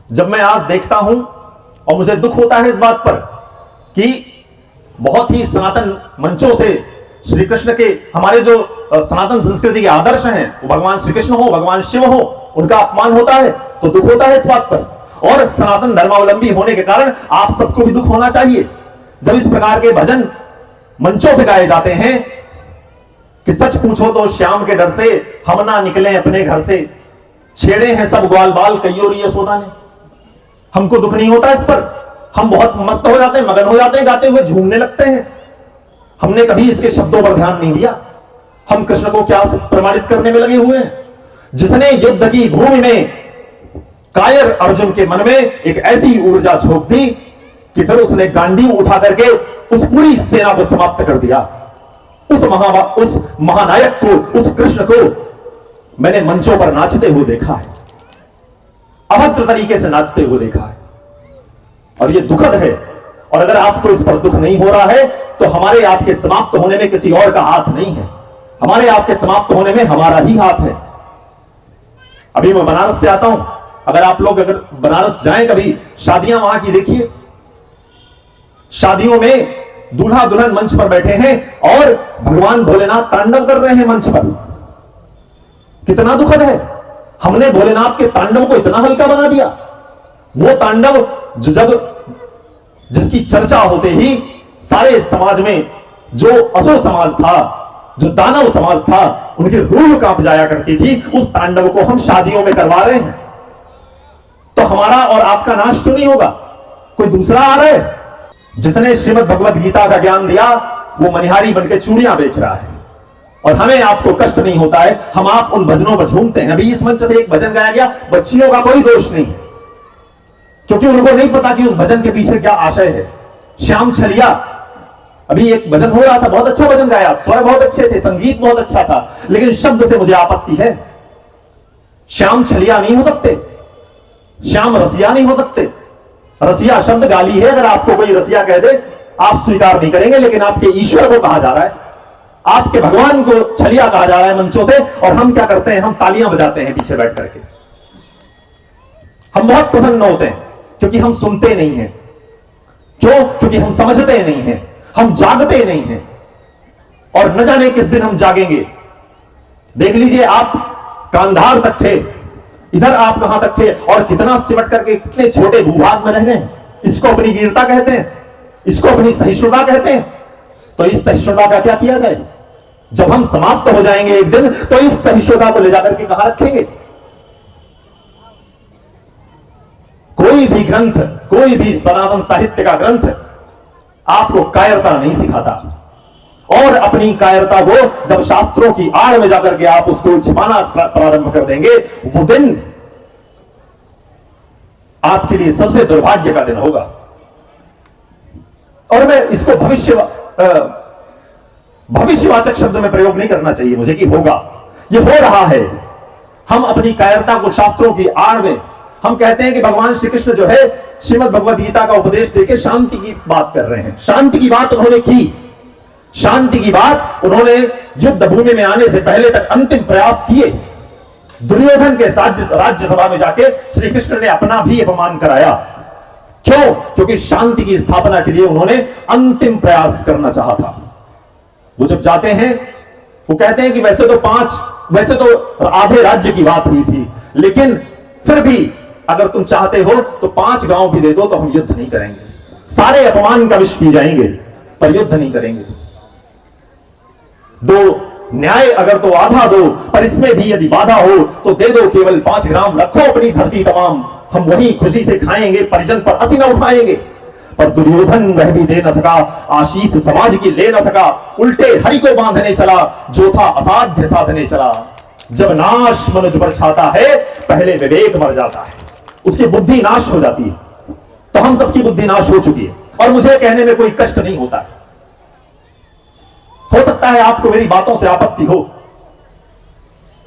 जब मैं आज देखता हूं और मुझे दुख होता है इस बात पर कि बहुत ही सनातन मंचों से श्री कृष्ण के हमारे जो सनातन संस्कृति के आदर्श हैं, वो भगवान श्री कृष्ण हो, भगवान शिव हो, उनका अपमान होता है तो दुख होता है इस बात पर। और सनातन धर्मावलंबी होने के कारण आप सबको भी दुख होना चाहिए जब इस प्रकार के भजन मंचों से गाए जाते हैं कि सच पूछो तो श्याम के डर से हम ना निकले अपने घर से, छेड़े हैं सब ग्वाल बाल कईयोरी यशोदा ने। हमको दुख नहीं होता इस पर, हम बहुत मस्त हो जाते हैं, मगन हो जाते हैं, गाते हुए झूमने लगते हैं। हमने कभी इसके शब्दों पर ध्यान नहीं दिया। हम कृष्ण को क्या प्रमाणित करने में लगे हुए हैं। जिसने युद्ध की भूमि में कायर अर्जुन के मन में एक ऐसी ऊर्जा झोंक दी कि फिर उसने गांडी उठा करके उस पूरी सेना को समाप्त कर दिया। उस महानायक को, उस कृष्ण को मैंने मंचों पर नाचते हुए देखा है, अभद्र तरीके से नाचते हुए देखा है, और यह दुखद है। और अगर आपको इस पर दुख नहीं हो रहा है तो हमारे आपके समाप्त होने में किसी और का हाथ नहीं है, हमारे आपके समाप्त होने में हमारा ही हाथ है। अभी मैं बनारस से आता हूं, अगर आप लोग अगर बनारस जाएं कभी, शादियां वहां की देखिए, शादियों में दूल्हा दुल्हन मंच पर बैठे हैं और भगवान भोलेनाथ तांडव कर रहे हैं मंच पर। कितना दुखद है। हमने भोलेनाथ के तांडव को इतना हल्का बना दिया। वो तांडव जिसकी चर्चा होते ही सारे समाज में जो असुर समाज था, जो दानव समाज था, उनकी रूह कांप जाया करती थी, उस तांडव को हम शादियों में करवा रहे हैं। तो हमारा और आपका नाश क्यों नहीं होगा? कोई दूसरा आ रहा है। जिसने श्रीमद् भगवद गीता का ज्ञान दिया वो मनिहारी बनके चूड़ियां बेच रहा है, और हमें आपको कष्ट नहीं होता है। हम आप उन भजनों पर झूमते हैं। अभी इस मंच से एक भजन गाया गया, बच्चियों का कोई दोष नहीं, क्योंकि उनको नहीं पता कि उस भजन के पीछे क्या आशय है। श्याम छलिया, अभी एक भजन हो रहा था, बहुत अच्छा भजन गाया, स्वर बहुत अच्छे थे, संगीत बहुत अच्छा था, लेकिन शब्द से मुझे आपत्ति है। श्याम छलिया नहीं हो सकते, श्याम रसिया नहीं हो सकते। रसिया शब्द गाली है, अगर आपको कोई रसिया कह दे आप स्वीकार नहीं करेंगे, लेकिन आपके ईश्वर को कहा जा रहा है, आपके भगवान को छलिया कहा जा रहा है मंचों से। और हम क्या करते हैं? हम तालियां बजाते हैं पीछे बैठ करके। हम बहुत प्रसन्न होते हैं क्योंकि हम सुनते नहीं हैं। क्यों? क्योंकि हम समझते नहीं हैं, हम जागते नहीं हैं, और न जाने किस दिन हम जागेंगे। देख लीजिए, आप कांधार तक थे, इधर आप कहां तक थे, और कितना सिमट करके कितने छोटे भूभाग में रह गए। इसको अपनी वीरता कहते हैं, इसको अपनी सहिष्णुता कहते हैं। तो इस सहिष्णुता का क्या किया जाए? जब हम समाप्त हो जाएंगे एक दिन, तो इस सहिष्णुता को ले जाकर के कहां रखेंगे? कोई भी ग्रंथ, कोई भी सनातन साहित्य का ग्रंथ आपको कायरता नहीं सिखाता। और अपनी कायरता को जब शास्त्रों की आड़ में जाकर के आप उसको छिपाना प्रारंभ कर देंगे, वो दिन आपके लिए सबसे दुर्भाग्य का दिन होगा। और मैं इसको भविष्यवाचक शब्द में प्रयोग नहीं करना चाहिए मुझे कि होगा, ये हो रहा है। हम अपनी कायरता को शास्त्रों की आड़ में, हम कहते हैं कि भगवान श्री कृष्ण जो है श्रीमद् भगवद गीता का उपदेश देके शांति की बात कर रहे हैं। शांति की बात उन्होंने की, शांति की बात उन्होंने युद्ध भूमि में आने से पहले तक अंतिम प्रयास किए। दुर्योधन के साथ राज्यसभा में जाके श्री कृष्ण ने अपना भी अपमान कराया। क्यों? क्योंकि शांति की स्थापना के लिए उन्होंने अंतिम प्रयास करना चाहा था। वो जब जाते हैं, वो कहते हैं कि वैसे तो आधे राज्य की बात हुई थी, लेकिन फिर भी अगर तुम चाहते हो तो 5 गांव भी दे दो तो हम युद्ध नहीं करेंगे। सारे अपमान का विष पी जाएंगे पर युद्ध नहीं करेंगे। दो न्याय अगर तो आधा दो, पर इसमें भी यदि बाधा हो तो दे दो केवल 5 ग्राम, रखो अपनी धरती तमाम, हम वही खुशी से खाएंगे, परिजन पर असी न उठाएंगे। पर दुर्योधन वह भी दे न सका, आशीष समाज की ले न सका, उल्टे हरि को बांधने चला, जो था असाध्य साधने चला। जब नाश मनुज पर छाता है, पहले विवेक मर जाता है, उसकी बुद्धि नाश हो जाती है। तो हम सबकी बुद्धि नाश हो चुकी है, और मुझे कहने में कोई कष्ट नहीं होता है। हो सकता है आपको मेरी बातों से आपत्ति हो,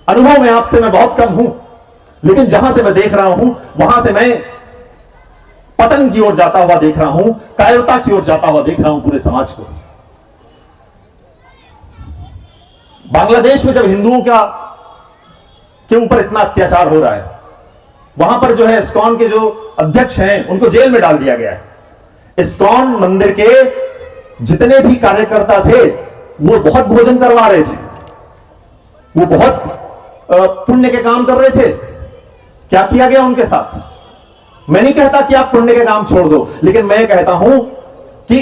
अनुभव में आपसे मैं बहुत कम हूं, लेकिन जहां से मैं देख रहा हूं वहां से मैं पतन की ओर जाता हुआ देख रहा हूं, कायरता की ओर जाता हुआ देख रहा हूं पूरे समाज को। बांग्लादेश में जब हिंदुओं के ऊपर इतना अत्याचार हो रहा है, वहां पर जो है इस्कॉन के जो अध्यक्ष हैं उनको जेल में डाल दिया गया है। इस्कॉन मंदिर के जितने भी कार्यकर्ता थे वो बहुत भोजन करवा रहे थे, वो बहुत पुण्य के काम कर रहे थे। क्या किया गया उनके साथ? मैं नहीं कहता कि आप पुण्य के काम छोड़ दो, लेकिन मैं कहता हूं कि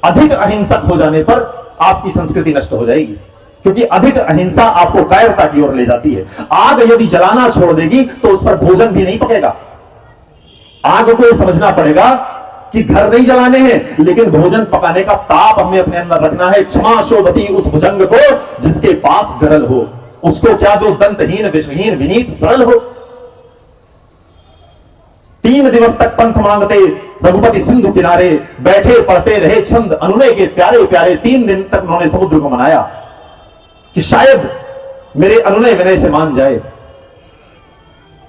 अधिक अहिंसक हो जाने पर आपकी संस्कृति नष्ट हो जाएगी, क्योंकि अधिक अहिंसा आपको कायरता की ओर ले जाती है। आग यदि जलाना छोड़ देगी तो उस पर भोजन भी नहीं पकेगा। आग को यह समझना पड़ेगा कि घर नहीं जलाने हैं, लेकिन भोजन पकाने का ताप हमें अपने अंदर रखना है। क्षमा शोभती उस भुजंग को जिसके पास गरल हो, उसको क्या जो दंतहीन विषहीन विनीत सरल हो। 3 दिवस तक पंथ मांगते रघुपति सिंधु किनारे, बैठे पढ़ते रहे छंद अनुनय के प्यारे प्यारे। 3 दिन तक उन्होंने समुद्र को मनाया कि शायद मेरे अनुनय विनय से मान जाए।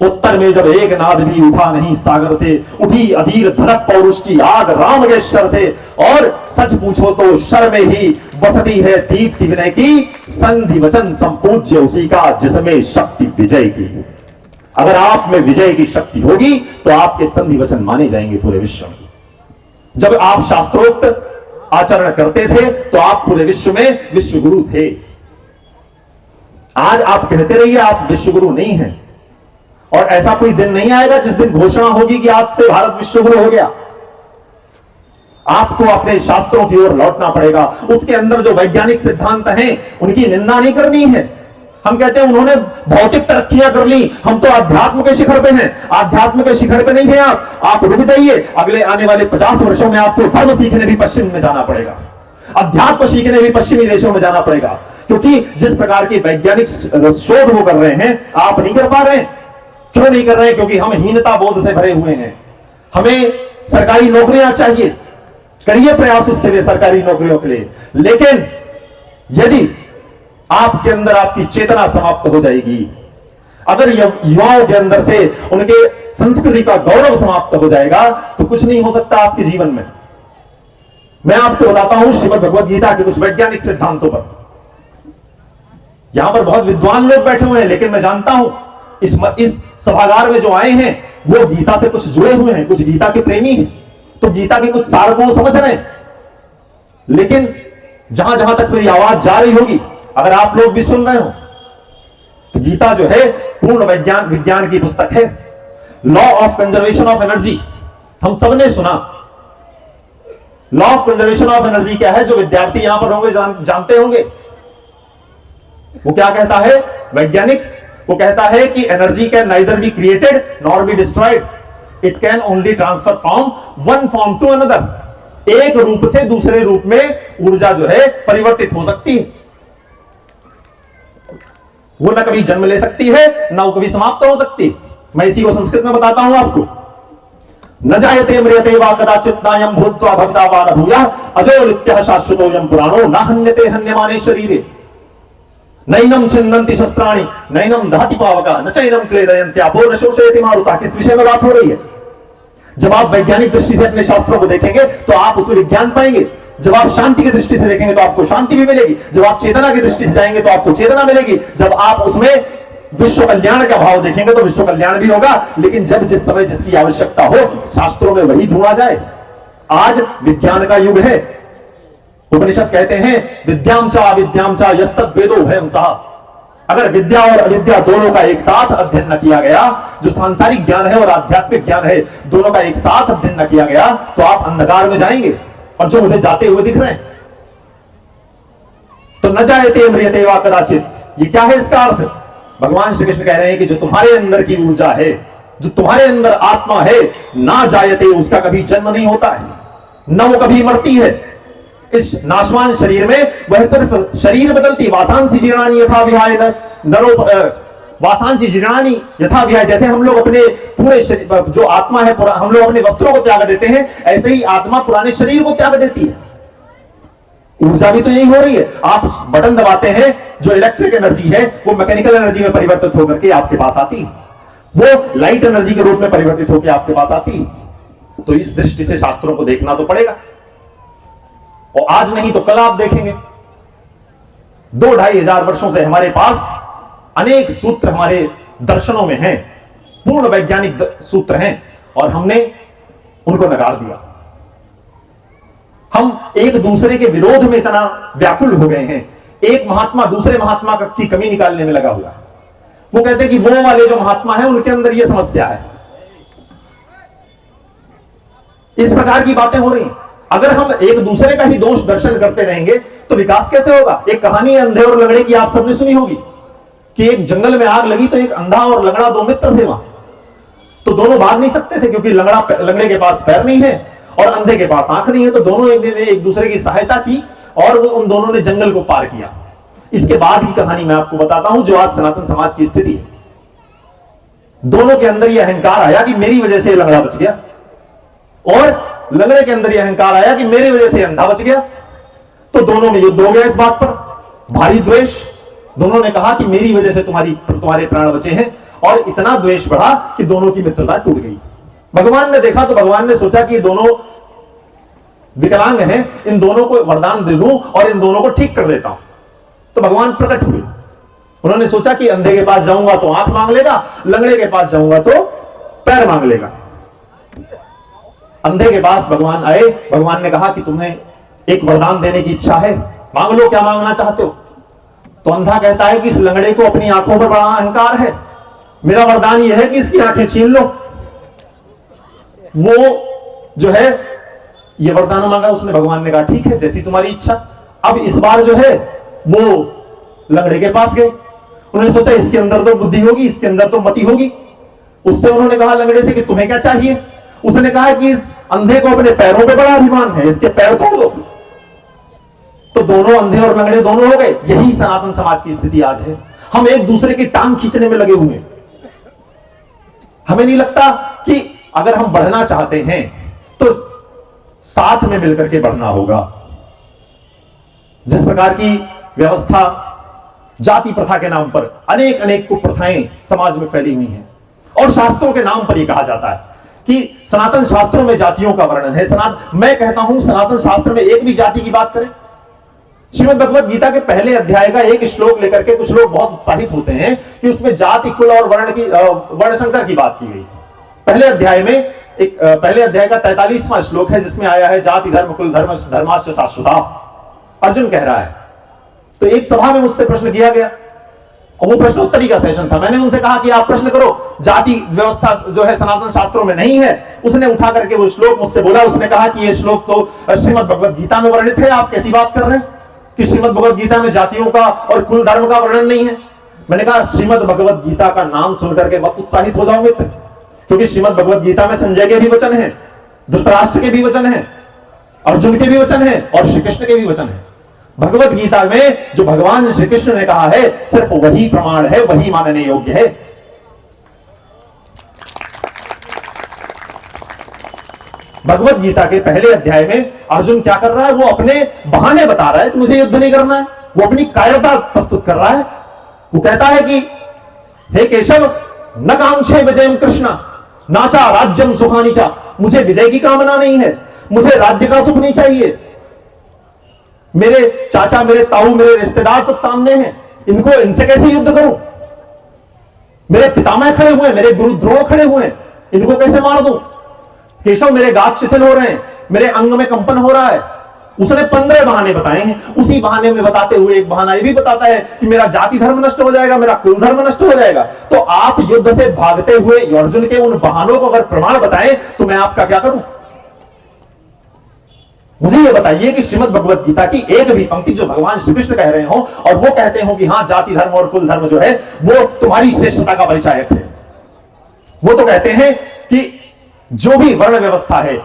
उत्तर में जब एक नाद भी उठा नहीं सागर से, उठी अधीर धड़क पौरुष की आग राम के शर से। और सच पूछो तो शर में ही बसती है दीप्ति विनय की, संधि वचन संपूज्य उसी का जिसमें शक्ति विजय की। अगर आप में विजय की शक्ति होगी तो आपके संधि वचन माने जाएंगे पूरे विश्व में। जब आप शास्त्रोक्त आचरण करते थे तो आप पूरे विश्व में विश्वगुरु थे। आज आप कहते रहिए आप विश्वगुरु नहीं हैं, और ऐसा कोई दिन नहीं आएगा जिस दिन घोषणा होगी कि आज से भारत विश्वगुरु हो गया। आपको अपने शास्त्रों की ओर लौटना पड़ेगा। उसके अंदर जो वैज्ञानिक सिद्धांत हैं उनकी निंदा नहीं करनी है। हम कहते हैं उन्होंने भौतिक तरक्कियां कर ली, हम तो अध्यात्म के शिखर पे हैं। अध्यात्म के शिखर पे नहीं है आप रुक जाइए। अगले आने वाले 50 वर्षों में आपको धर्म सीखने भी पश्चिम में जाना पड़ेगा, अध्यात्म सीखने भी पश्चिमी देशों में जाना पड़ेगा, क्योंकि जिस प्रकार की वैज्ञानिक शोध वो कर रहे हैं आप नहीं कर पा रहे हैं। क्यों नहीं कर रहे हैं? क्योंकि हम हीनता बोध से भरे हुए हैं। हमें सरकारी नौकरियां चाहिए, करिए प्रयास उसके लिए, सरकारी नौकरियों के लिए। लेकिन यदि आपके अंदर आपकी चेतना समाप्त हो जाएगी, अगर युवाओं के अंदर से उनके संस्कृति का गौरव समाप्त हो जाएगा तो कुछ नहीं हो सकता आपके जीवन में। मैं आपको बताता हूं श्रीमद् भगवद गीता के कुछ वैज्ञानिक सिद्धांतों पर। यहां पर बहुत विद्वान लोग बैठे हुए हैं, लेकिन मैं जानता हूं इस सभागार में जो आए हैं वो गीता से कुछ जुड़े हुए हैं, कुछ गीता के प्रेमी हैं, तो गीता के कुछ सार को समझ रहे हैं। लेकिन जहां जहां तक मेरी आवाज जा रही होगी, अगर आप लोग भी सुन रहे हो, तो गीता जो है पूर्ण विज्ञान की पुस्तक है। Law of conservation of energy हम सबने सुना। Law of conservation of energy क्या है? जो विद्यार्थी यहां पर होंगे जानते होंगे। वो क्या कहता है वैज्ञानिक? वो कहता है कि energy can neither be created nor be destroyed, it can only transfer from one form to another. एक रूप से दूसरे रूप में ऊर्जा जो है परिवर्तित हो सकती है। वो न कभी जन्म ले सकती है, न वो कभी समाप्त हो सकती है। मैं इसी को संस्कृत में बताता हूं आपको। न जायते म्रियते वा कदाचित् नायं भूत्वा भविता वा न भूयः अजो नित्यः शाश्वतोऽयं पुराणो न हन्यते हन्यमाने शरीरे नैनम छिन्नन्ति शस्त्राणि नैनम दहति पावका न चैनम क्लेदयन्त्यापो न शोषयति मारुता। किस विषय में बात हो रही है? जब आप वैज्ञानिक दृष्टि से अपने शास्त्रों को देखेंगे तो आप उसमें विज्ञान पाएंगे। जब आप शांति की दृष्टि से देखेंगे तो आपको शांति भी मिलेगी। जब आप चेतना की दृष्टि से जाएंगे तो आपको चेतना मिलेगी। जब आप उसमें विश्व कल्याण का भाव देखेंगे तो विश्व कल्याण भी होगा। लेकिन जब जिस समय जिसकी आवश्यकता हो शास्त्रों में वही ढूंढा जाए। आज विज्ञान का युग है। उपनिषद कहते हैं विद्याम चा यस्तद् वेदो भयं सः। अगर विद्या और अविद्या दोनों का एक साथ अध्ययन न किया गया, जो सांसारिक ज्ञान है और आध्यात्मिक ज्ञान है दोनों का एक साथ अध्ययन न किया गया, तो आप अंधकार में जाएंगे। और जो मुझे जाते हुए दिख रहे हैं, तो न जायते म्रियते वा कदाचित्, ये क्या है इसका अर्थ? भगवान श्री कृष्ण कह रहे हैं कि जो तुम्हारे अंदर की ऊर्जा है, जो तुम्हारे अंदर आत्मा है, ना जायते, उसका कभी जन्म नहीं होता है, न वो कभी मरती है। इस नाशवान शरीर में वह सिर्फ शरीर बदलती। वासांसी जीर्णानि यथा विहाय नरो वासांसी जीर्णानि यथा विहाय। जैसे हम लोग अपने पूरे शरीर, जो आत्मा है, हम लोग अपने वस्त्रों को त्याग देते हैं, ऐसे ही आत्मा पुराने शरीर को त्याग देती है। ऊर्जा भी तो यही हो रही है। आप बटन दबाते हैं, जो इलेक्ट्रिक एनर्जी है वो मैकेनिकल एनर्जी में परिवर्तित होकर के आपके पास आती है, वो लाइट एनर्जी के रूप में परिवर्तित होकर आपके पास आती है। तो इस दृष्टि से शास्त्रों को देखना तो पड़ेगा, और आज नहीं तो कल आप देखेंगे। 2-2.5 हजार वर्षों से हमारे पास अनेक सूत्र हमारे दर्शनों में हैं पूर्ण वैज्ञानिक सूत्र हैं और हमने उनको नकार दिया। हम एक दूसरे के विरोध में इतना व्याकुल हो गए हैं, एक महात्मा दूसरे महात्मा की कमी निकालने में लगा हुआ है। वो कहते हैं कि वो वाले जो महात्मा है उनके अंदर ये समस्या है। इस प्रकार की बातें हो रही हैं। अगर हम एक दूसरे का ही दोष दर्शन करते रहेंगे तो विकास कैसे होगा? एक कहानी है अंधे और लंगड़े की, आप सबने सुनी होगी कि एक जंगल में आग लगी तो एक अंधा और लंगड़ा दो मित्र थे वहां। तो दोनों भाग नहीं सकते थे क्योंकि लंगड़े के पास पैर नहीं है और अंधे के पास आंख नहीं है। तो दोनों एक दूसरे की सहायता की और उन दोनों ने जंगल को पार किया। इसके बाद की कहानी मैं आपको बताता हूं जो आज सनातन समाज की स्थिति है। दोनों के अंदर यह अहंकार आया कि मेरी वजह से ये लंगड़ा बच गया और लंगड़े के अंदर यह अहंकार आया कि मेरी वजह से अंधा बच गया। तो दोनों में युद्ध हो गया इस बात पर, भारी द्वेष। दोनों ने कहा कि मेरी वजह से तुम्हारे प्राण बचे हैं और इतना द्वेष बढ़ा कि दोनों की मित्रता टूट गई। भगवान ने देखा तो भगवान ने सोचा कि दोनों विकलांग हैं, इन दोनों को वरदान दे दूं और इन दोनों को ठीक कर देता हूं। तो भगवान प्रकट हुए। उन्होंने सोचा कि अंधे के पास जाऊंगा तो आंख मांग लेगा, लंगड़े के पास जाऊंगा तो पैर मांग लेगा। अंधे के पास भगवान आए। भगवान ने कहा कि तुम्हें एक वरदान देने की इच्छा है, मांग लो, क्या मांगना चाहते हो? तो अंधा कहता है कि इस लंगड़े को अपनी आंखों पर बड़ा अहंकार है, मेरा वरदान यह है कि इसकी आंखें छीन लो। वो जो है ये वरदान मांगा उसने। भगवान ने कहा ठीक है, जैसी तुम्हारी इच्छा। अब इस बार जो है वो लंगड़े के पास गए। उन्होंने सोचा इसके अंदर तो बुद्धि होगी, इसके अंदर तो मति होगी। उससे उन्होंने कहा लंगड़े से कि तुम्हें क्या चाहिए? उसने कहा कि इस अंधे को अपने पैरों पे बड़ा अभिमान है, इसके पैर तोड़ दो। तो दोनों अंधे और लंगड़े दोनों हो गए। यही सनातन समाज की स्थिति आज है। हम एक दूसरे की टांग खींचने में लगे हुए हैं। हमें नहीं लगता कि अगर हम बढ़ना चाहते हैं तो साथ में मिलकर के बढ़ना होगा। जिस प्रकार की व्यवस्था जाति प्रथा के नाम पर अनेक अनेक कुप्रथाएं समाज में फैली हुई हैं और शास्त्रों के नाम पर यह कहा जाता है कि सनातन शास्त्रों में जातियों का वर्णन है। मैं कहता हूं सनातन शास्त्र में एक भी जाति की बात करें। श्रीमद् भगवद गीता के पहले अध्याय का एक श्लोक लेकर के कुछ लोग बहुत उत्साहित होते हैं कि उसमें जाति, कुल और वर्ण संकर की बात की गई। पहले अध्याय का 43वां श्लोक है जिसमें आया है जाति धर्म कुल धर्माश्च शाश्वता। अर्जुन कह रहा है। तो एक सभा में मुझसे प्रश्न किया गया और वो प्रश्नोत्तरी का सेशन था। मैंने उनसे कहा कि आप प्रश्न करो, जाति व्यवस्था जो है सनातन शास्त्रों में नहीं है। उसने उठा करके वो श्लोक मुझसे बोला। उसने कहा कि ये श्लोक तो श्रीमद् भगवद गीता में वर्णित है, आप कैसी बात कर रहे हैं कि श्रीमद् भगवद गीता में जातियों का और कुल धर्म का वर्णन नहीं है। मैंने कहा श्रीमद् भगवद गीता का नाम सुनकर के मत उत्साहित हो जाओ मित्र, क्योंकि श्रीमद् भगवद गीता में संजय के भी वचन हैं, धृतराष्ट्र के भी वचन हैं, अर्जुन के भी वचन हैं और श्री कृष्ण के भी वचन हैं। भगवत गीता में जो भगवान श्री कृष्ण ने कहा है सिर्फ वही प्रमाण है, वही मानने योग्य है। भगवत गीता के पहले अध्याय में अर्जुन क्या कर रहा है? वो अपने बहाने बता रहा है कि मुझे युद्ध नहीं करना है। वो अपनी कायरता प्रस्तुत कर रहा है। वो कहता है कि हे केशव न कांक्षे विजयम कृष्ण नाचा राज्यम सुखानीचा। मुझे विजय की कामना नहीं है, मुझे राज्य का सुख नहीं चाहिए। मेरे चाचा, मेरे ताऊ, मेरे रिश्तेदार सब सामने हैं, इनसे कैसे युद्ध करूं? मेरे पितामह खड़े हुए, मेरे गुरु द्रोण खड़े हुए, इनको कैसे मार दूं? केशव मेरे गात शिथिल हो रहे हैं, मेरे अंग में कंपन हो रहा है। उसने 15 बहाने बताए हैं। उसी बहाने में बताते हुए एक बहाना ये भी बताता है कि मेरा जाति धर्म नष्ट हो जाएगा, मेरा कुल धर्म नष्ट हो जाएगा। तो आप युद्ध से भागते हुए अर्जुन के उन बहानों को अगर प्रमाण बताएं तो मैं आपका क्या करूं? मुझे ये बताइए कि श्रीमद् भगवद गीता की एक भी पंक्ति जो भगवान श्री कृष्ण कह रहे हो और वो कहते हो कि हाँ जाति धर्म और कुल धर्म जो है वो तुम्हारी श्रेष्ठता का परिचायक है। वो तो कहते हैं कि जो भी वर्ण व्यवस्था है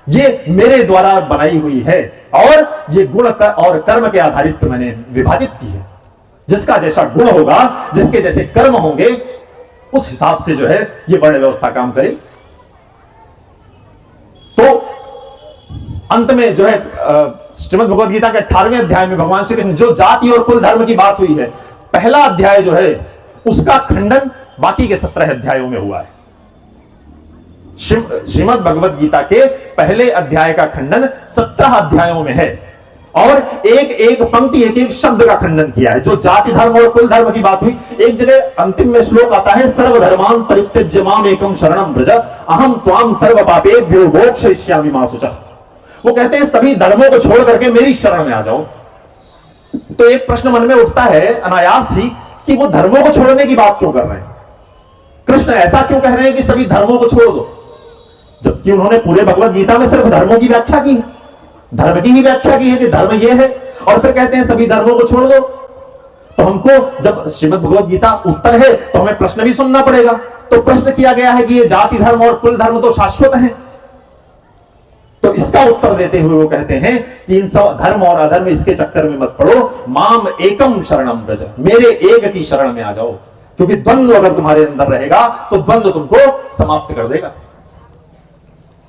ये मेरे द्वारा बनाई हुई है और ये गुण और कर्म के आधारित पर मैंने विभाजित की है। जिसका जैसा गुण होगा, जिसके जैसे कर्म होंगे, उस हिसाब से जो है ये वर्ण व्यवस्था काम करेगी। तो अंत में जो है श्रीमद् भगवद गीता के 18वें अध्याय में भगवान श्री कृष्ण जो जाति और कुल धर्म की बात हुई है, पहला अध्याय जो है उसका खंडन बाकी के 17 अध्यायों में हुआ है। श्रीमद् भगवद गीता के पहले अध्याय का खंडन 17 अध्यायों में है। और एक एक पंक्ति एक एक शब्द का खंडन किया है। जो जाति धर्म और कुल धर्म की बात हुई, एक जगह अंतिम में श्लोक आता है, सर्वधर्मान परित्यज्य माम एकम शरणम व्रज अहम त्वाम सर्व पापेभ्यो मोक्षयिष्यामि मा शुचः। वो कहते हैं सभी धर्मों को छोड़ करके मेरी शरण में आ जाओ। तो एक प्रश्न मन में उठता है अनायास ही कि वो धर्मों को छोड़ने की बात क्यों कर रहे हैं? कृष्ण ऐसा क्यों कह रहे हैं कि सभी धर्मों को छोड़ दो, जबकि उन्होंने पूरे भगवत गीता में सिर्फ धर्मों की व्याख्या की, धर्म की ही व्याख्या की है कि धर्म ये है, और फिर कहते हैं सभी धर्मों को छोड़ दो। तो हमको जब श्रीमद् भगवत गीता उत्तर है तो हमें प्रश्न भी सुनना पड़ेगा। तो प्रश्न किया गया है कि ये जाति धर्म और कुल धर्म तो शाश्वत हैं। तो इसका उत्तर देते हुए वो कहते हैं कि इन सब धर्म और अधर्म इसके चक्कर में मत पड़ो, माम एकम शरणम व्रज, मेरे एक की शरण में आ जाओ, क्योंकि द्वंद्व अगर तुम्हारे अंदर रहेगा तो द्वंद्व तुमको समाप्त कर देगा।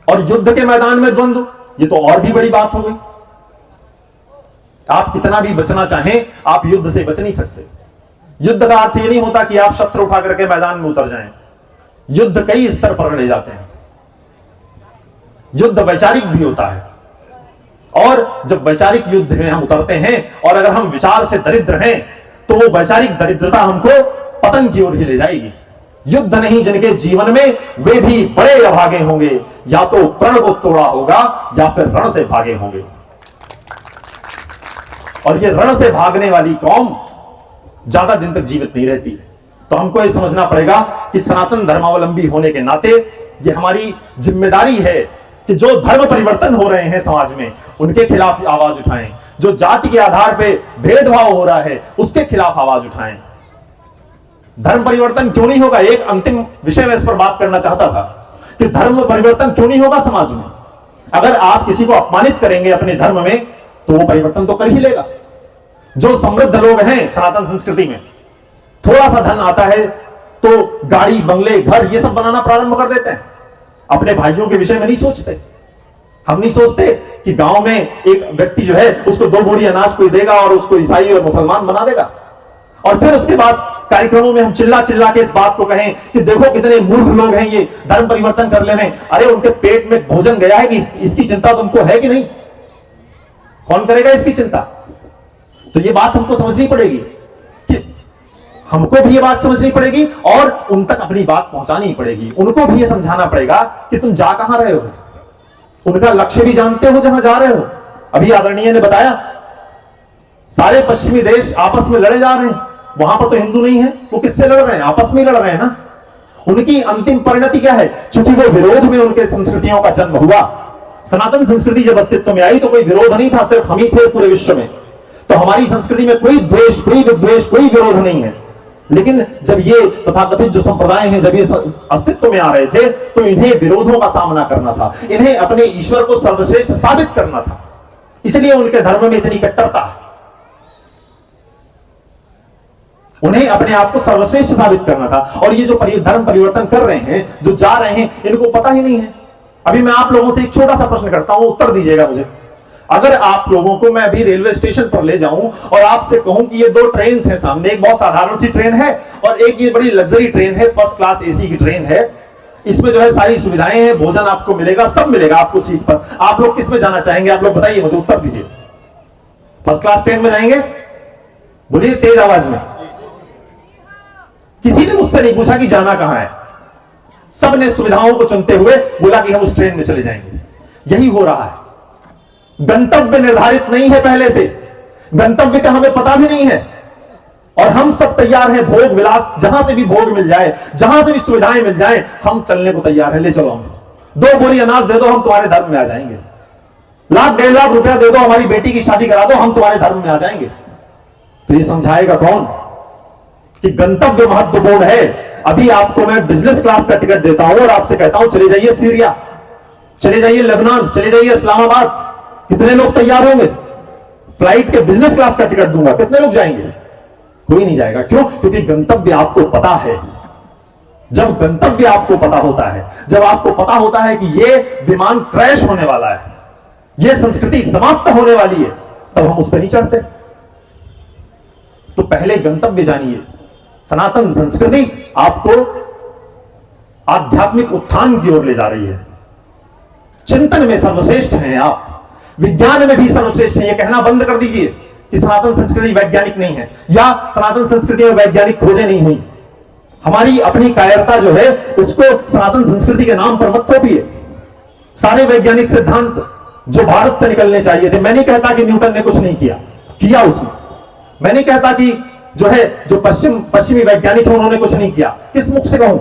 और युद्ध के मैदान में द्वंद्व, ये तो और भी बड़ी बात हो गई। आप कितना भी बचना चाहें, आप युद्ध से बच नहीं सकते। युद्ध का अर्थ ये नहीं होता कि आप शस्त्र उठा करके मैदान में उतर जाएं। युद्ध कई स्तर पर ले जाते हैं। युद्ध वैचारिक भी होता है, और जब वैचारिक युद्ध में हम उतरते हैं और अगर हम विचार से दरिद्र हैं तो वो वैचारिक दरिद्रता हमको पतन की ओर ही ले जाएगी। युद्ध नहीं जिनके जीवन में, वे भी बड़े अभागे होंगे, या तो प्रण को तोड़ा होगा या फिर रण से भागे होंगे। और ये रण से भागने वाली कौम ज्यादा दिन तक जीवित नहीं रहती है। तो हमको ये समझना पड़ेगा कि सनातन धर्मावलंबी होने के नाते ये हमारी जिम्मेदारी है कि जो धर्म परिवर्तन हो रहे हैं समाज में, उनके खिलाफ आवाज उठाएं। जो जाति के आधार पे भेदभाव हो रहा है उसके खिलाफ आवाज उठाएं। धर्म परिवर्तन क्यों नहीं होगा? एक अंतिम विषय में इस पर बात करना चाहता था कि धर्म परिवर्तन क्यों नहीं होगा समाज में। अगर आप किसी को अपमानित करेंगे अपने धर्म में तो वो परिवर्तन तो कर ही लेगा। जो समृद्ध लोग हैं सनातन संस्कृति में, थोड़ा सा धन आता है तो गाड़ी बंगले घर ये सब बनाना प्रारंभ कर देते हैं। अपने भाइयों के विषय में नहीं सोचते। हम नहीं सोचते कि गांव में एक व्यक्ति जो है उसको 2 बोरी अनाज कोई देगा और उसको ईसाई और मुसलमान बना देगा, और फिर उसके बाद कार्यक्रमों में हम चिल्ला चिल्ला के इस बात को कहें कि देखो कितने मूर्ख लोग हैं, ये धर्म परिवर्तन कर लेने। अरे उनके पेट में भोजन गया है कि इसकी चिंता तुमको है कि नहीं? कौन करेगा इसकी चिंता? तो ये बात हमको समझनी पड़ेगी कि हमको भी ये बात समझनी पड़ेगी और उन तक अपनी बात पहुंचानी पड़ेगी। उनको भी ये समझाना पड़ेगा कि तुम जा कहां रहे हो, उनका लक्ष्य भी जानते हो जहां जा रहे हो। अभी आदरणीय ने बताया सारे पश्चिमी देश आपस में लड़े जा रहे हैं, वहां पर तो हिंदू नहीं है, वो किससे लड़ रहे हैं? आपस में लड़ रहे हैं ना। उनकी अंतिम परिणति क्या है? क्योंकि वो विरोध में उनके संस्कृतियों का जन्म हुआ। सनातन संस्कृति जब अस्तित्व में आई तो कोई विरोध नहीं था, सिर्फ हम ही थे पूरे विश्व में। तो हमारी संस्कृति में कोई द्वेष, कोई विद्वेष, कोई विरोध नहीं है। लेकिन जब ये तथाकथित जो संप्रदाय हैं जब ये अस्तित्व में आ रहे थे तो इन्हें विरोधों का सामना करना था, इन्हें अपने ईश्वर को सर्वश्रेष्ठ साबित करना था। इसलिए उनके धर्म में इतनी कट्टरता है, उन्हें अपने आप को सर्वश्रेष्ठ साबित करना था। और ये जो धर्म परिवर्तन कर रहे हैं, जो जा रहे हैं, इनको पता ही नहीं है। अभी मैं आप लोगों से एक छोटा सा प्रश्न करता हूं, उत्तर दीजिएगा मुझे। अगर आप लोगों को मैं अभी रेलवे स्टेशन पर ले जाऊं और आपसे कहूं कि ये 2 ट्रेन हैं सामने, एक बहुत साधारण सी ट्रेन है और एक ये बड़ी लग्जरी ट्रेन है, फर्स्ट क्लास एसी की ट्रेन है, इसमें जो है सारी सुविधाएं हैं, भोजन आपको मिलेगा, सब मिलेगा आपको सीट पर, आप लोग किस में जाना चाहेंगे? आप लोग बताइए मुझे, उत्तर दीजिए। फर्स्ट क्लास ट्रेन में जाएंगे? बोलिए तेज आवाज में। किसी ने मुझसे नहीं पूछा कि जाना कहां है, सबने सुविधाओं को चुनते हुए बोला कि हम उस ट्रेन में चले जाएंगे। यही हो रहा है। गंतव्य निर्धारित नहीं है पहले से, गंतव्य का हमें पता भी नहीं है, और हम सब तैयार हैं भोग विलास, जहां से भी भोग मिल जाए, जहां से भी सुविधाएं मिल जाए, हम चलने को तैयार हैं। ले चलो, हम 2 बोरी अनाज दे दो, हम तुम्हारे धर्म में आ जाएंगे। 1,00,000-1,50,000 रुपया दे दो, हमारी बेटी की शादी करा दो, हम तुम्हारे धर्म में आ जाएंगे। तो ये समझाएगा कौन कि गंतव्य महत्वपूर्ण है। अभी आपको मैं बिजनेस क्लास का टिकट देता हूं और आपसे कहता हूं चले जाइए सीरिया, चले जाइए लेबनान, चले जाइए इस्लामाबाद, कितने लोग तैयार होंगे? फ्लाइट के बिजनेस क्लास का टिकट दूंगा, कितने लोग जाएंगे? कोई नहीं जाएगा। क्यों? क्योंकि गंतव्य आपको पता है। जब गंतव्य आपको पता होता है, जब आपको पता होता है कि ये विमान क्रैश होने वाला है, ये संस्कृति समाप्त होने वाली है, तब हम उस पर नहीं चढ़ते। तो पहले गंतव्य जानिए। सनातन संस्कृति आपको आध्यात्मिक उत्थान की ओर ले जा रही है। चिंतन में सर्वश्रेष्ठ हैं आप, विज्ञान में भी सर्वश्रेष्ठ है, यह कहना बंद कर दीजिए कि सनातन संस्कृति वैज्ञानिक नहीं है या सनातन संस्कृति में वैज्ञानिक खोजें नहीं हुई। हमारी अपनी कायरता जो है उसको सनातन संस्कृति के नाम पर मत थोपिए। सारे वैज्ञानिक सिद्धांत जो भारत से निकलने चाहिए थे, मैं नहीं कहता कि न्यूटन ने कुछ नहीं किया उसने। मैं नहीं कहता कि जो पश्चिमी वैज्ञानिक है उन्होंने कुछ नहीं किया, किस मुख से कहूं,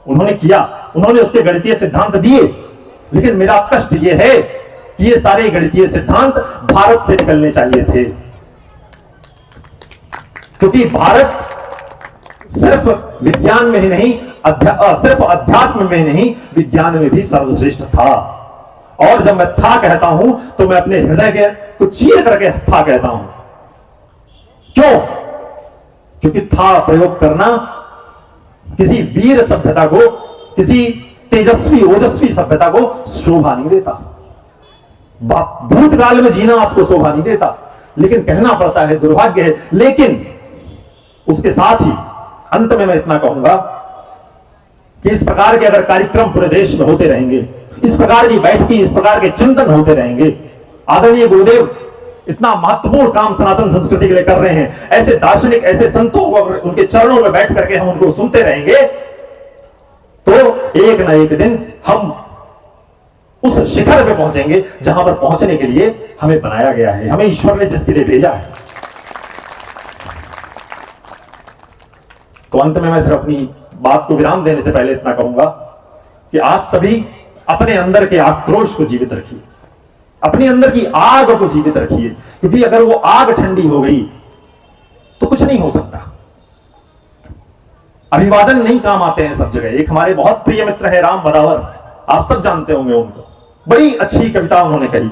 उन्होंने किया, उन्होंने उसके गणितीय सिद्धांत दिए। लेकिन मेरा कष्ट यह है कि ये सारे गणितीय सिद्धांत भारत से निकलने चाहिए थे, क्योंकि भारत सिर्फ विज्ञान में ही नहीं, सिर्फ अध्यात्म में नहीं, विज्ञान में भी सर्वश्रेष्ठ था। और जब मैं था कहता हूं तो मैं अपने हृदय को चीर करके था कहता हूं। क्यों? क्योंकि था प्रयोग करना किसी वीर सभ्यता को, किसी तेजस्वी ओजस्वी सभ्यता को शोभा नहीं देता। भूतकाल में जीना आपको शोभा नहीं देता, लेकिन कहना पड़ता है, दुर्भाग्य है। लेकिन उसके साथ ही अंत में मैं इतना कहूंगा कि इस प्रकार के अगर कार्यक्रम पूरे देश में होते रहेंगे, इस प्रकार की बैठकी, इस प्रकार के चिंतन होते रहेंगे, आदरणीय गुरुदेव इतना महत्वपूर्ण काम सनातन संस्कृति के लिए कर रहे हैं, ऐसे दार्शनिक, ऐसे संतों और उनके चरणों में बैठ करके हम उनको सुनते रहेंगे, तो एक ना एक दिन हम उस शिखर पे पहुंचेंगे जहां पर पहुंचने के लिए हमें बनाया गया है, हमें ईश्वर ने जिसके लिए भेजा है। तो अंत में मैं सिर्फ अपनी बात को विराम देने से पहले इतना कहूंगा कि आप सभी अपने अंदर के आक्रोश को जीवित रखिए, अपने अंदर की आग को जीवित रखिए, क्योंकि अगर वो आग ठंडी हो गई तो कुछ नहीं हो सकता। अभिवादन नहीं काम आते हैं सब जगह। एक हमारे बहुत प्रिय मित्र है राम बदावर, आप सब जानते होंगे उनको, बड़ी अच्छी कविता उन्होंने कही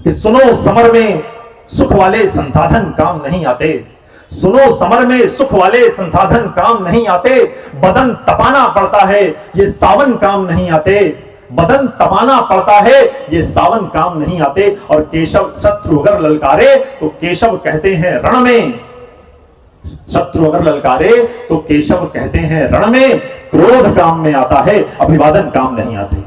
कि सुनो समर में सुख वाले संसाधन काम नहीं आते, सुनो समर में सुख वाले संसाधन काम नहीं आते, बदन तपाना पड़ता है ये सावन काम नहीं आते, बदन तपाना पड़ता है ये सावन काम नहीं आते। और केशव शत्रु अगर ललकारे तो केशव कहते हैं रण में, शत्रु अगर ललकारे तो केशव कहते हैं रण में, क्रोध काम में आता है, अभिवादन काम नहीं आते।